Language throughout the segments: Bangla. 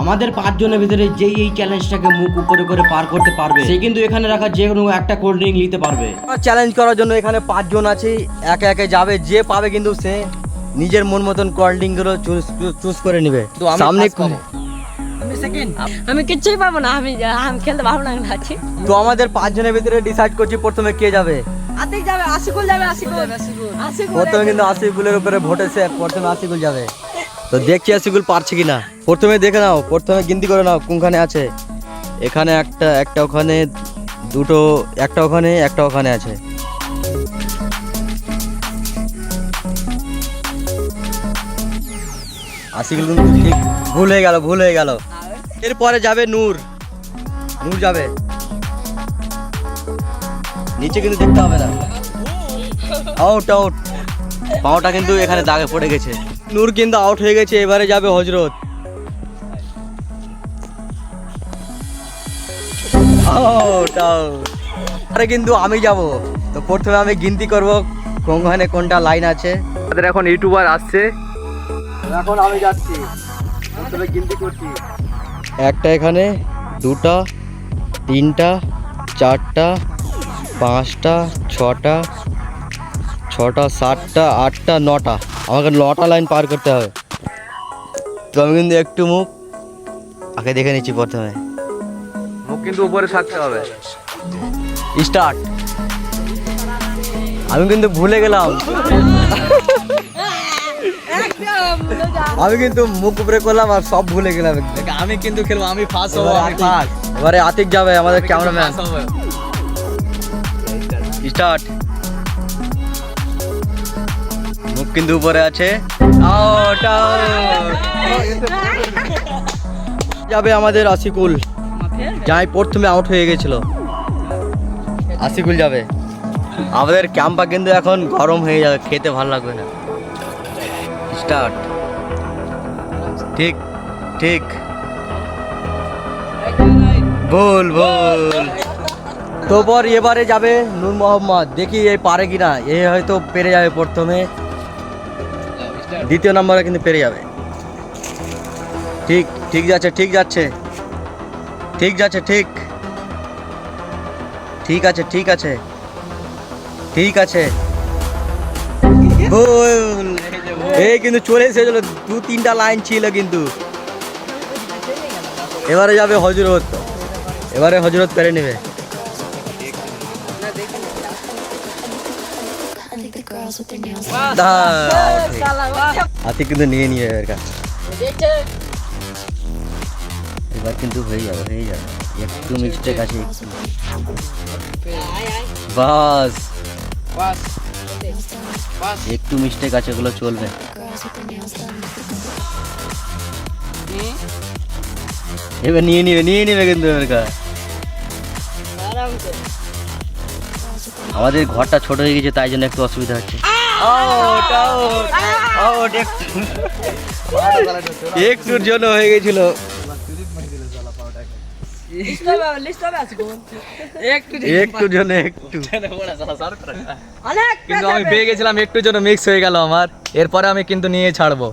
আমাদের 5 জনের ভিতরে যেই এই চ্যালেঞ্জটাকে মুখ উপরে করে পার করতে পারবে সে কিন্তু এখানে রাখা যে কোনো একটা কোল্ড ড্রিঙ্ক নিতে পারবে। চ্যালেঞ্জ করার জন্য এখানে 5 জন আছে, একে একে যাবে, যে পাবে কিন্তু সে নিজের মন মতন কোল্ড ড্রিঙ্ক গুলো চুজ করে নেবে। তো সামনে আমি কিচ্ছুই পাবো না, আমি খেলতে পারবো না। তো আমাদের 5 জনের ভিতরে ডিসাইড করছি প্রথমে কে যাবে। আতিক যাবে, আশিকুল যাবে, আশিকুল প্রথমে কিন্তু আশিকুলের উপরে ভোট এসে প্রথমে আশিকুল যাবে। তো দেখছি আশিকুল পারছে কিনা। প্রথমে দেখে নাও, প্রথমে গিনতি করে নাও কোনখানে আছে। এখানে একটা ওখানে, দুটো, একটা ওখানে, একটা ওখানে আছে। আশিকুল কিন্তু ঠিক ভুল হয়ে গেল। এরপরে যাবে নূর যাবে। নিচে কিন্তু দেখতে হবে না। আউট পাওটা কিন্তু এখানে দাগে পড়ে গেছে। নূর কিন্তু আউট হয়ে গেছে। এবারে যাবে হজরত। আরে কিন্তু আমি যাব। তো প্রথমে আমি গিনতি করব কোনখানে কোনটা লাইন আছে। আমাদের এখন ইউটিউবার আসছে, এখন আমি যাচ্ছি, প্রথমে গিনতি করছি। একটা এখানে, দুটা, তিনটা, চারটা, পাঁচটা, ছটা, 7টা, 8টা, 9টা। আমাকে 9টা লাইন পার করতে হবে। তো আমি কিন্তু একটু মুখ আগে দেখে নিচ্ছি। প্রথমে মুখ কিন্তু উপরে থাকতে হবে। স্টার্ট। আমি কিন্তু ভুলে গেলাম, আমি কিন্তু মুখ উপরে করলাম আর সব ভুলে গেলাম। আমি কিন্তু খেলবো, আমি ফার্স্ট হবো। এবারে আতিক যাবে, আমাদের ক্যামেরাম্যান। স্টার্ট। মুখ কিন্তু উপরে আছে। যাবে আমাদের আশিকুল, যাই প্রথমে আউট হয়ে গেছিল। আশিকুল যাবে। আমাদের ক্যাম্পটা কিন্তু এখন গরম হয়ে যাবে, খেতে ভালো লাগবে না। স্টার্ট। ঠিক ভুল। তো পর এবারে যাবে নূর মোহাম্মদ। দেখি এই পারে কিনা। এ হয়তো পেরে যাবে প্রথমে, দ্বিতীয় নম্বরে কিন্তু পেরে যাবে। ঠিক যাচ্ছে। ঠিক আছে। ভুল। এই কিন্তু চলে এসেছিল, 2-3টা লাইন ছিল কিন্তু। এবারে যাবে হজরত। এবারে হজরত পেরে নেবে। হাতে কিন্তু নিয়ে নিয়ে এবার কিন্তু হয়ে যাবে। একটু মিস্টেক আছে, বাস একটু মিস্টেক আছে, ওগুলো চলবে। এবার নিয়ে নিবে কিন্তু আমাদের ঘরটা ছোট হয়ে গেছে, তাই জন্য একটু অসুবিধা হচ্ছে। একটুর জন্য হয়ে গেছিল। একটুর জন্য কিন্তু আমি পেয়ে গেছিলাম, একটুর জন্য মিক্স হয়ে গেল আমার। এরপরে আমি কিন্তু নিয়ে ছাড়বো।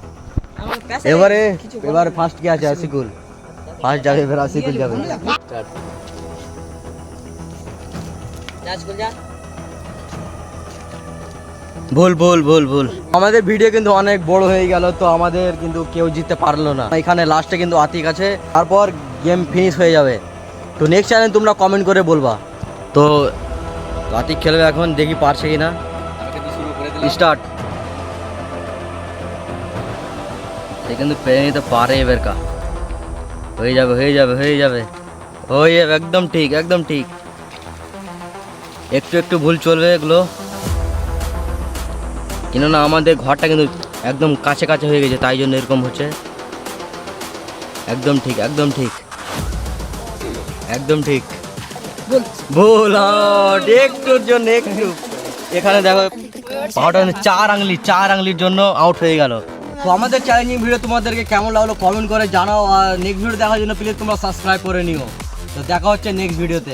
এবার ফার্স্ট কে আছে? আশিকুল ফার্স্ট যাবে। এবার আশিকুল যাবে। ভুল। আমাদের ভিডিও কিন্তু অনেক বড় হয়ে গেল, তো আমাদের কিন্তু কেউ জিততে পারলো না। এখানে লাস্টে কিন্তু আতিক আছে, তারপর গেম ফিনিশ হয়ে যাবে। তো নেক্সট চ্যালেঞ্জ তোমরা কমেন্ট করে বলবা। তো আতিক খেলবে এখন, দেখি পারছে কিনা। স্টার্ট। সে কিন্তু পেরে নিতে পারে। এবার হয়ে যাবে। একদম ঠিক। একটু ভুল চলবে এগুলো, কেননা আমাদের ঘরটা কিন্তু একদম কাছে হয়ে গেছে, তাই জন্য এরকম হচ্ছে। একদম ঠিক। ভুল। একটুর জন্য একটু। এখানে দেখো পাওয়াটা 4 আঙুলির জন্য আউট হয়ে গেল। তো আমাদের চ্যালেঞ্জিং ভিডিও তোমাদেরকে কেমন লাগলো কমেন্ট করে জানাও। আর নেক্সট ভিডিও দেখার জন্য প্লিজ তোমরা সাবস্ক্রাইব করে নিও। তো দেখা হচ্ছে নেক্সট ভিডিওতে।